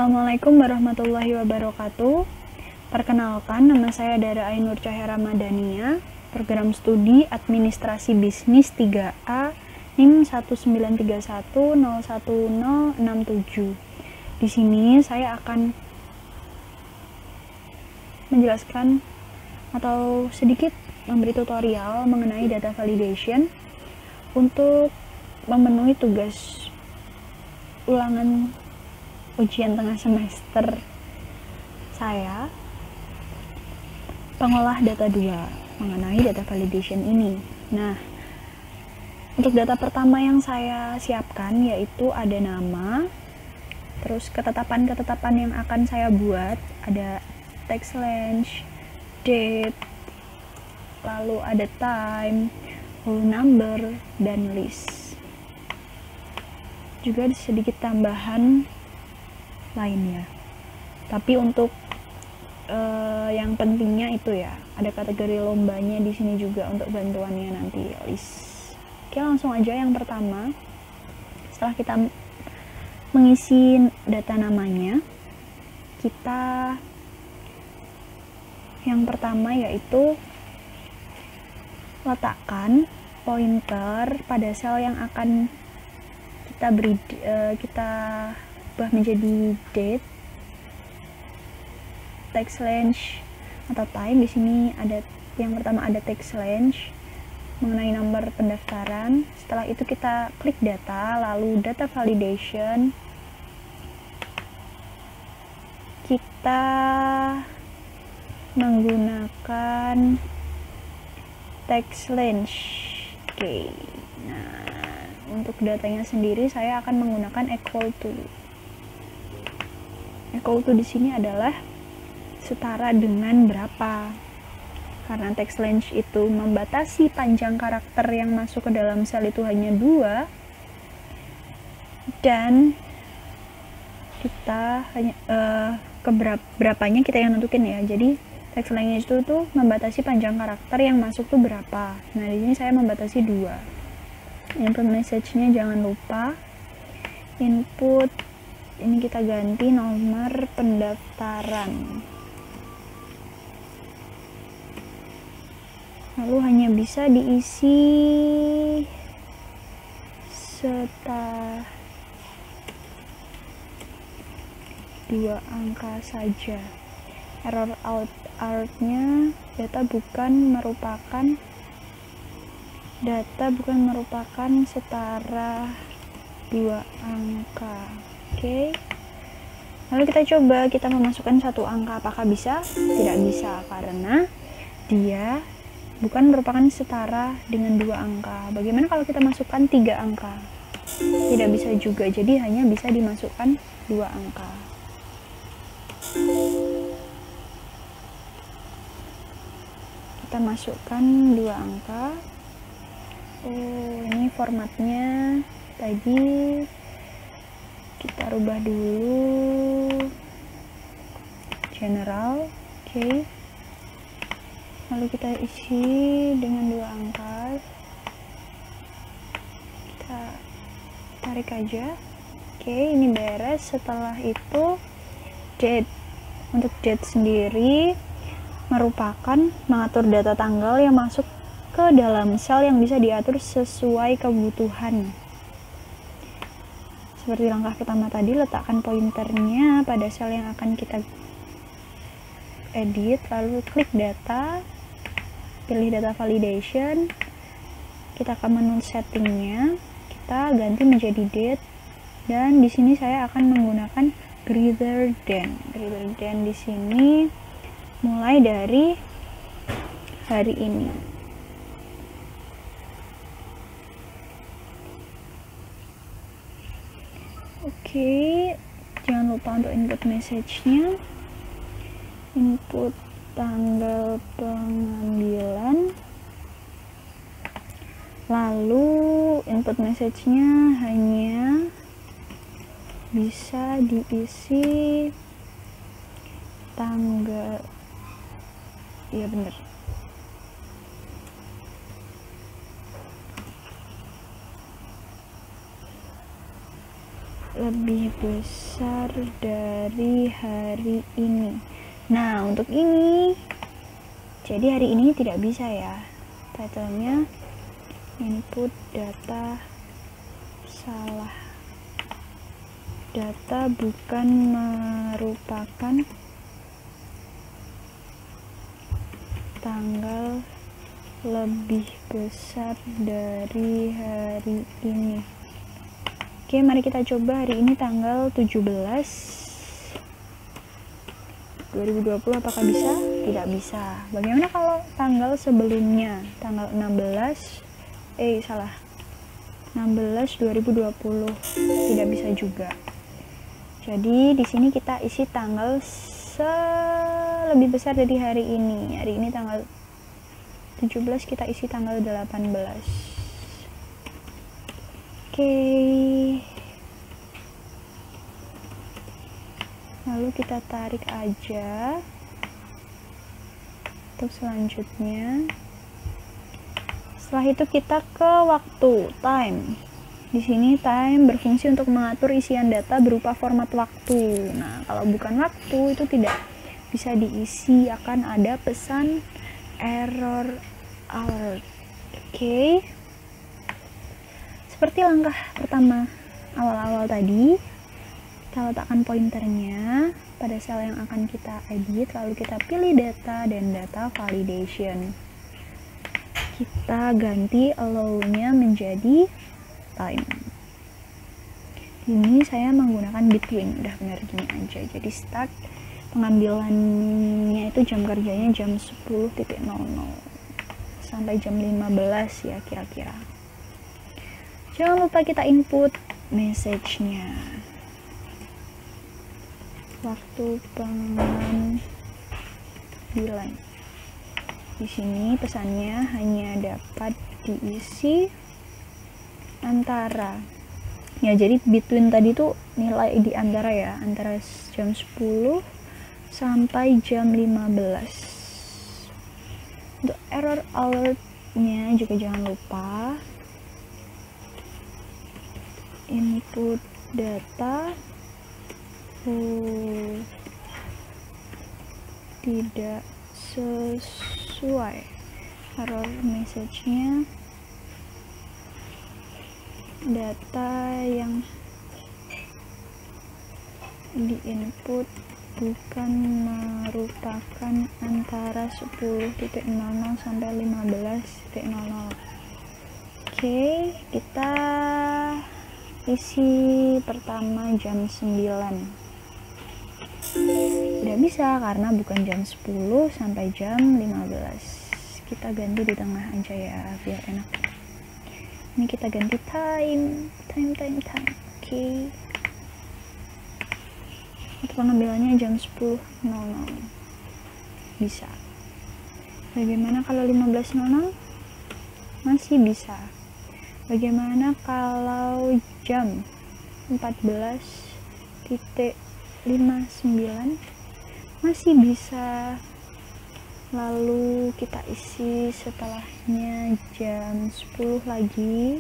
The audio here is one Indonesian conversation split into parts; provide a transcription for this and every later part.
Assalamualaikum warahmatullahi wabarakatuh. Perkenalkan, nama saya Dara Ainur Cahya Ramadhania, program studi Administrasi Bisnis 3A, NIM 193101067. Di sini saya akan menjelaskan atau sedikit memberi tutorial mengenai data validation untuk memenuhi tugas ulangan ujian tengah semester saya, pengolah data 2 mengenai data validation ini. Nah, untuk data pertama yang saya siapkan yaitu ada nama, terus ketetapan-ketetapan yang akan saya buat, ada text length, date, lalu ada time, whole number, dan list. Juga sedikit tambahan lainnya, tapi untuk yang pentingnya itu ya, ada kategori lombanya di sini juga untuk bantuannya nanti list. Oke, langsung aja yang pertama. Setelah kita mengisi data namanya, kita yang pertama yaitu letakkan pointer pada sel yang akan kita beri kita ubah menjadi date, text length atau time. Di sini ada yang pertama ada text length mengenai nomor pendaftaran. Setelah itu kita klik data, lalu data validation. Kita menggunakan text length. Oke. Nah, untuk datanya sendiri saya akan menggunakan equal to. Equal to di sini adalah setara dengan berapa. Karena text length itu membatasi panjang karakter yang masuk ke dalam sel itu hanya 2, dan kita hanya berapanya kita yang nentukin ya. Jadi text length itu tuh membatasi panjang karakter yang masuk tuh berapa. Nah, di sini saya membatasi 2. Input message-nya jangan lupa input ini kita ganti nomor pendaftaran, lalu hanya bisa diisi setelah 2 angka saja. Error outnya data bukan merupakan setara 2 angka. Oke. Lalu kita coba kita memasukkan 1 angka, apakah bisa? Tidak bisa karena dia bukan merupakan setara dengan 2 angka. Bagaimana kalau kita masukkan 3 angka? Tidak bisa juga, jadi hanya bisa dimasukkan 2 angka. Kita masukkan 2 angka. Ini formatnya tadi kita rubah dulu general. Oke. Lalu kita isi dengan 2 angka, kita tarik aja. Oke, ini beres. Setelah itu date, untuk date sendiri merupakan mengatur data tanggal yang masuk ke dalam sel yang bisa diatur sesuai kebutuhan. Seperti langkah pertama tadi, letakkan pointernya pada sel yang akan kita edit, lalu klik data, pilih data validation, kita ke menu settingnya, kita ganti menjadi date, dan di sini saya akan menggunakan greater than. Greater than di sini mulai dari hari ini. Oke, jangan lupa untuk input message-nya, input tanggal pengambilan, lalu input message-nya hanya bisa diisi tanggal, iya bener, lebih besar dari hari ini. Nah, untuk ini, jadi hari ini tidak bisa ya. Title-nya input data salah. Data bukan merupakan tanggal lebih besar dari hari ini. Oke, mari kita coba hari ini tanggal 17 2020, apakah bisa? Tidak bisa. Bagaimana kalau tanggal sebelumnya? Tanggal 16 2020. Tidak bisa juga. Jadi di sini kita isi tanggal lebih besar dari hari ini. Hari ini tanggal 17, kita isi tanggal 18. Oke. Lalu kita tarik aja untuk selanjutnya. Setelah itu kita ke waktu, time. Di sini time berfungsi untuk mengatur isian data berupa format waktu. Nah, kalau bukan waktu itu tidak bisa diisi, akan ada pesan error alert. Oke. Seperti langkah pertama awal-awal tadi, kita letakkan pointernya pada sel yang akan kita edit, lalu kita pilih data dan data validation. Kita ganti allow-nya menjadi time. Ini saya menggunakan between, udah benar gini aja. Jadi start pengambilannya itu jam kerjanya jam 10.00 sampai jam 15 ya kira-kira. Jangan lupa kita input message-nya. Waktu pengambilan. Di sini pesannya hanya dapat diisi antara. Ya, jadi between tadi tuh nilai di antara ya, antara jam 10 sampai jam 15. Untuk error alert-nya juga jangan lupa input data tidak sesuai. Error message-nya data yang di input bukan merupakan antara 10.00 sampai 15.00. Oke, kita isi pertama jam 9. Tidak bisa karena bukan jam 10 sampai jam 15. Kita ganti di tengah aja ya biar enak. Ini kita ganti time. Oke. Untuk pengambilannya jam 10.00. Bisa. Bagaimana kalau 15.00? Masih bisa. Bagaimana kalau jam 14.59? Masih bisa. Lalu kita isi setelahnya jam 10 lagi.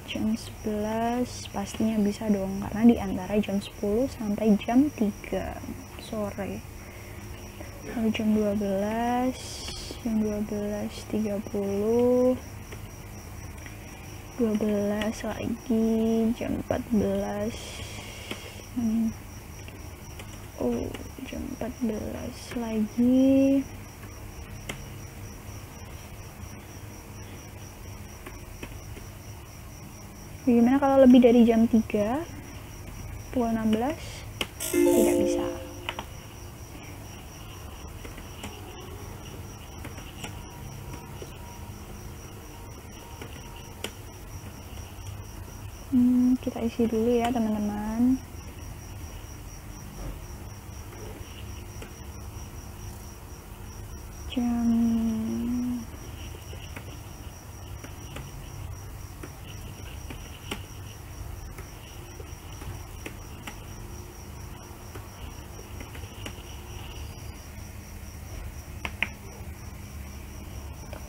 Jam 11 pastinya bisa dong, karena di antara jam 10 sampai jam 3 sore. Lalu jam 12.30, 12 lagi, jam 14. Jam 14 lagi. Bagaimana kalau lebih dari jam 3 pukul 16? Tidak bisa. Kita isi dulu ya teman-teman.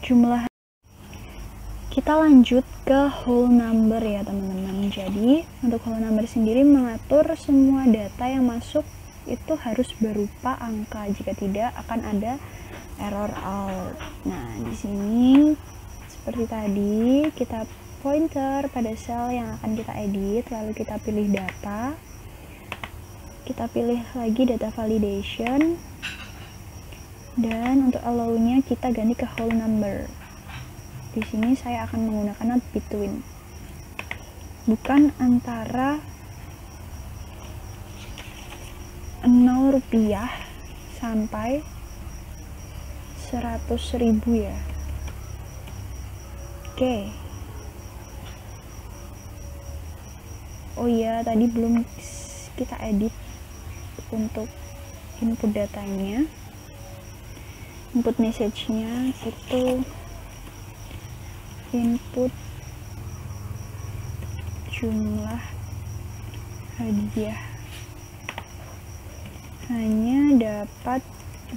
Jumlah Kita lanjut ke whole number ya teman-teman. Jadi untuk whole number sendiri mengatur semua data yang masuk itu harus berupa angka, jika tidak akan ada error out. Nah, di sini seperti tadi kita pointer pada sel yang akan kita edit, lalu kita pilih data, kita pilih lagi data validation, dan untuk allow-nya kita ganti ke whole number. Di sini saya akan menggunakan not between, bukan antara 0 rupiah sampai 100.000 ya. Oke. Oh iya, tadi belum kita edit untuk input datanya. Input message-nya itu input jumlah hadiah hanya dapat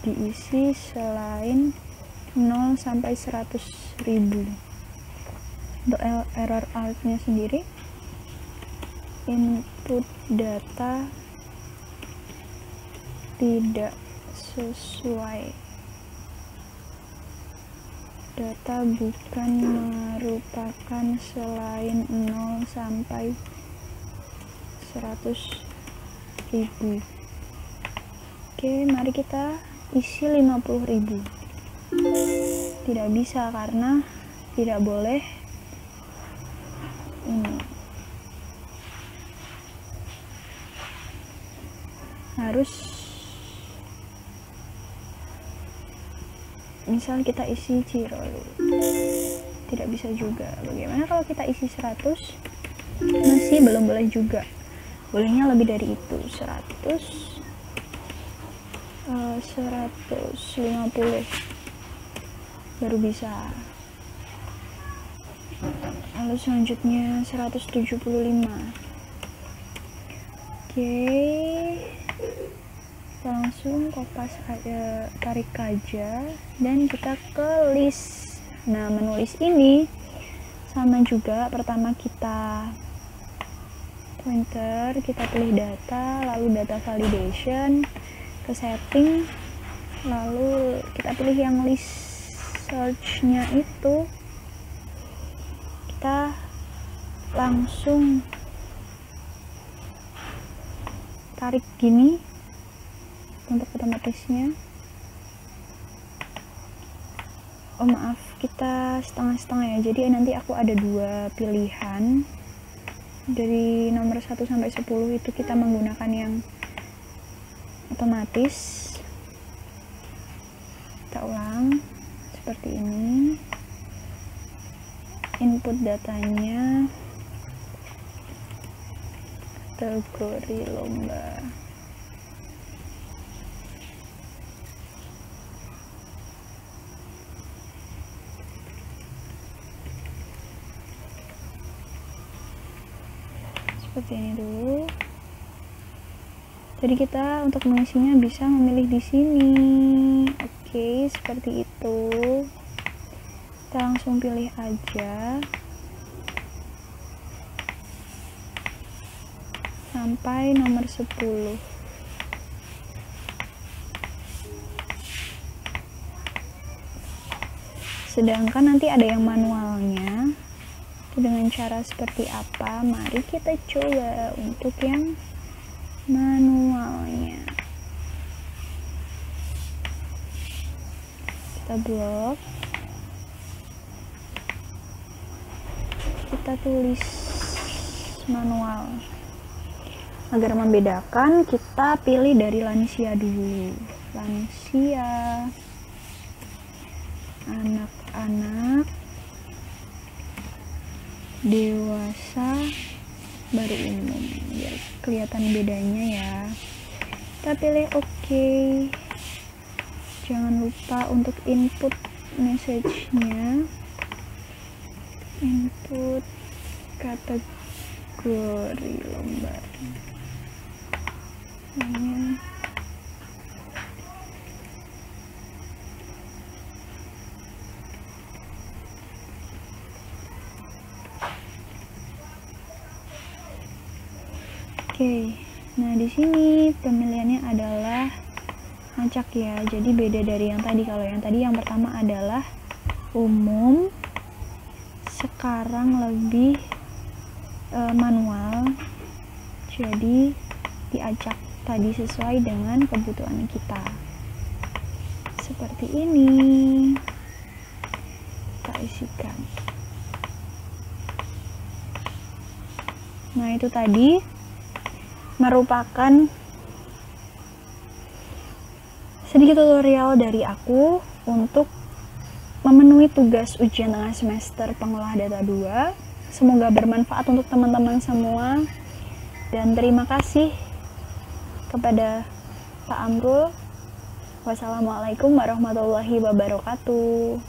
diisi selain 0 sampai 100.000. Untuk error out-nya sendiri, input data tidak sesuai, data bukan merupakan selain 0 sampai 100.000. Oke, mari kita isi 50.000. Tidak bisa karena tidak boleh ini. Harus misal kita isi 0, tidak bisa juga. Bagaimana kalau kita isi 100? Masih belum boleh juga, bolehnya lebih dari itu, 100, 150 baru bisa. Lalu selanjutnya 175. Oke, langsung kopas aja, tarik aja, dan kita ke list. Nah, menulis ini sama juga. Pertama kita pointer, kita pilih data, lalu data validation, ke setting, lalu kita pilih yang list search-nya itu, kita langsung tarik gini untuk otomatisnya. Oh maaf, kita setengah-setengah ya, jadi nanti aku ada dua pilihan. Dari nomor 1 sampai 10 itu kita menggunakan yang otomatis. Kita ulang seperti ini. Input datanya kategori lomba. Seperti ini dulu. Jadi kita untuk mengisinya bisa memilih di sini. Oke, seperti itu. Kita langsung pilih aja sampai nomor 10. Sedangkan nanti ada yang manualnya. Dengan cara seperti apa? Mari kita coba untuk yang manualnya. Kita blok, kita tulis manual. Agar membedakan, kita pilih dari lansia dulu. Lansia, anak-anak, dewasa, baru umum, biar kelihatan bedanya ya. Kita pilih oke. Jangan lupa untuk input message-nya, input kategori lomba. Oke, nah di sini pemilihannya adalah acak ya, jadi beda dari yang tadi. Kalau yang tadi yang pertama adalah umum, sekarang lebih manual, jadi diacak tadi sesuai dengan kebutuhan kita. Seperti ini, kita isikan. Nah, itu tadi merupakan sedikit tutorial dari aku untuk memenuhi tugas ujian tengah semester pengolah data 2. Semoga bermanfaat untuk teman-teman semua, dan terima kasih kepada Pak Amrul. Wassalamualaikum warahmatullahi wabarakatuh.